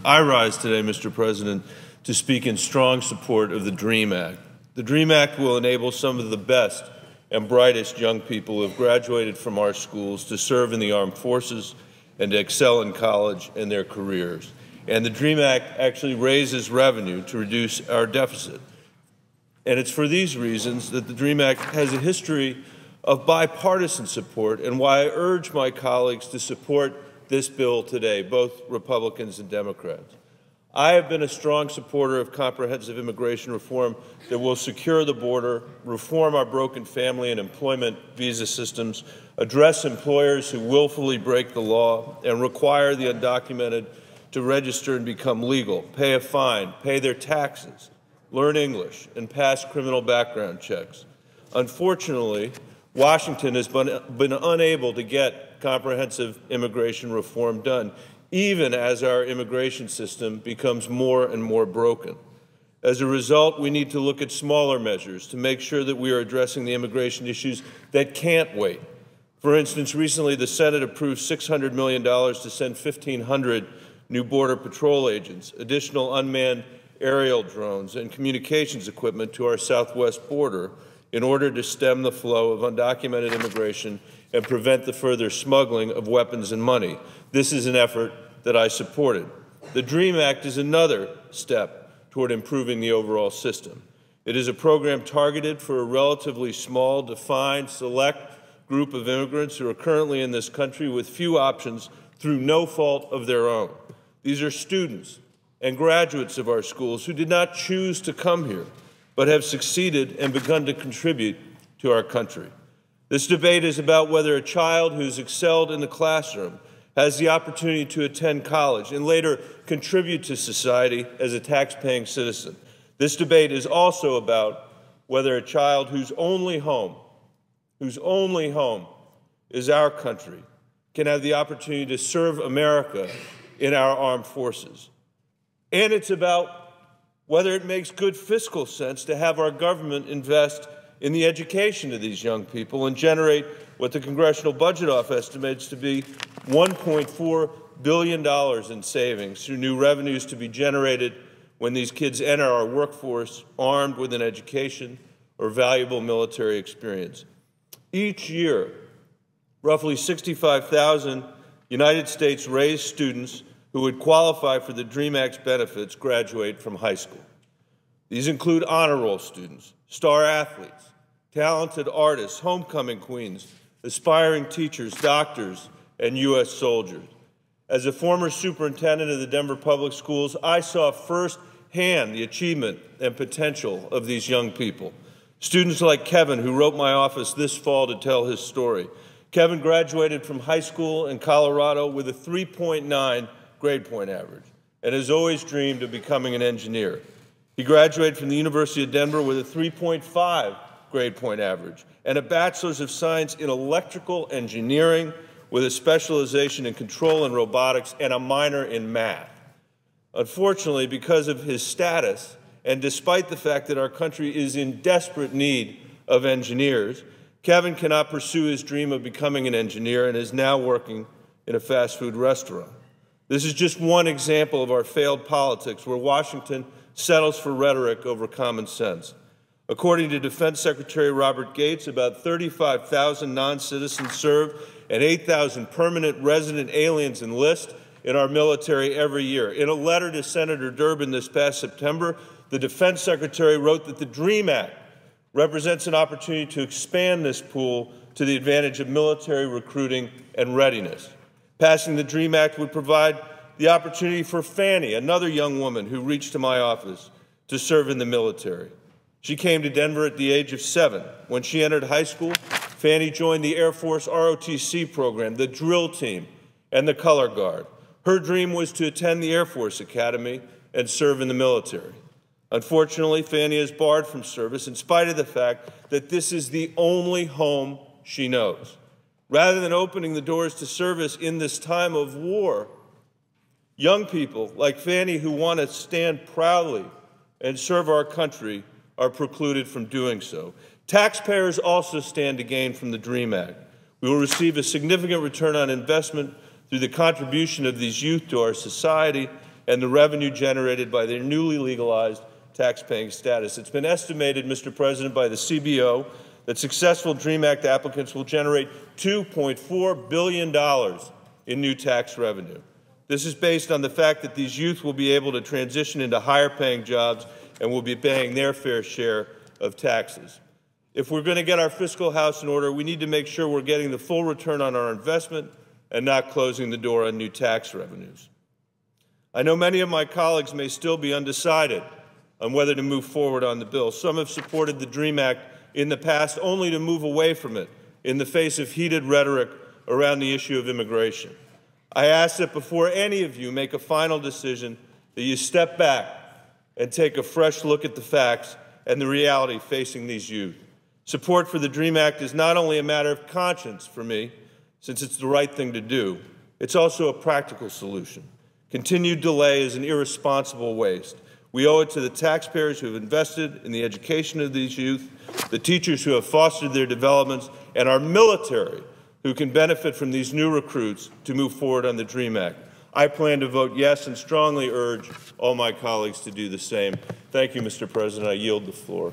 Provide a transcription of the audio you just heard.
I rise today, Mr. President, to speak in strong support of the DREAM Act. The DREAM Act will enable some of the best and brightest young people who have graduated from our schools to serve in the armed forces and to excel in college and their careers. And the DREAM Act actually raises revenue to reduce our deficit. And it's for these reasons that the DREAM Act has a history of bipartisan support, and why I urge my colleagues to support this bill today, both Republicans and Democrats. I have been a strong supporter of comprehensive immigration reform that will secure the border, reform our broken family and employment visa systems, address employers who willfully break the law, and require the undocumented to register and become legal, pay a fine, pay their taxes, learn English, and pass criminal background checks. Unfortunately, Washington has been unable to get comprehensive immigration reform done, even as our immigration system becomes more and more broken. As a result, we need to look at smaller measures to make sure that we are addressing the immigration issues that can't wait. For instance, recently the Senate approved $600 million to send 1,500 new Border Patrol agents, additional unmanned aerial drones, and communications equipment to our southwest border in order to stem the flow of undocumented immigration and prevent the further smuggling of weapons and money. This is an effort that I supported. The DREAM Act is another step toward improving the overall system. It is a program targeted for a relatively small, defined, select group of immigrants who are currently in this country with few options through no fault of their own. These are students and graduates of our schools who did not choose to come here, but have succeeded and begun to contribute to our country. This debate is about whether a child who's excelled in the classroom has the opportunity to attend college and later contribute to society as a tax-paying citizen. This debate is also about whether a child whose only home is our country can have the opportunity to serve America in our armed forces. And it's about whether it makes good fiscal sense to have our government invest in the education of these young people and generate what the Congressional Budget Office estimates to be $1.4 billion in savings through new revenues to be generated when these kids enter our workforce armed with an education or valuable military experience. Each year, roughly 65,000 United States-raised students who would qualify for the DREAM Act's benefits graduate from high school. These include honor roll students, star athletes, talented artists, homecoming queens, aspiring teachers, doctors, and U.S. soldiers. As a former superintendent of the Denver Public Schools, I saw firsthand the achievement and potential of these young people. Students like Kevin, who wrote my office this fall to tell his story. Kevin graduated from high school in Colorado with a 3.9 grade point average and has always dreamed of becoming an engineer. He graduated from the University of Denver with a 3.5 grade point average and a Bachelor's of Science in Electrical Engineering with a specialization in control and robotics and a minor in math. Unfortunately, because of his status, and despite the fact that our country is in desperate need of engineers, Kevin cannot pursue his dream of becoming an engineer and is now working in a fast food restaurant. This is just one example of our failed politics where Washington settles for rhetoric over common sense. According to Defense Secretary Robert Gates, about 35,000 non-citizens serve and 8,000 permanent resident aliens enlist in our military every year. In a letter to Senator Durbin this past September, the Defense Secretary wrote that the DREAM Act represents an opportunity to expand this pool to the advantage of military recruiting and readiness. Passing the DREAM Act would provide the opportunity for Fanny, another young woman who reached to my office, to serve in the military. She came to Denver at the age of 7. When she entered high school, Fanny joined the Air Force ROTC program, the drill team, and the color guard. Her dream was to attend the Air Force Academy and serve in the military. Unfortunately, Fanny is barred from service in spite of the fact that this is the only home she knows. Rather than opening the doors to service in this time of war, young people like Fanny who want to stand proudly and serve our country are precluded from doing so. Taxpayers also stand to gain from the DREAM Act. We will receive a significant return on investment through the contribution of these youth to our society and the revenue generated by their newly legalized tax-paying status. It's been estimated, Mr. President, by the CBO that successful DREAM Act applicants will generate $2.4 billion in new tax revenue. This is based on the fact that these youth will be able to transition into higher-paying jobs and will be paying their fair share of taxes. If we're going to get our fiscal house in order, we need to make sure we're getting the full return on our investment and not closing the door on new tax revenues. I know many of my colleagues may still be undecided on whether to move forward on the bill. Some have supported the DREAM Act in the past only to move away from it in the face of heated rhetoric around the issue of immigration. I ask that before any of you make a final decision, that you step back and take a fresh look at the facts and the reality facing these youth. Support for the DREAM Act is not only a matter of conscience for me, since it's the right thing to do, it's also a practical solution. Continued delay is an irresponsible waste. We owe it to the taxpayers who have invested in the education of these youth, the teachers who have fostered their developments, and our military who can benefit from these new recruits to move forward on the DREAM Act. I plan to vote yes and strongly urge all my colleagues to do the same. Thank you, Mr. President. I yield the floor.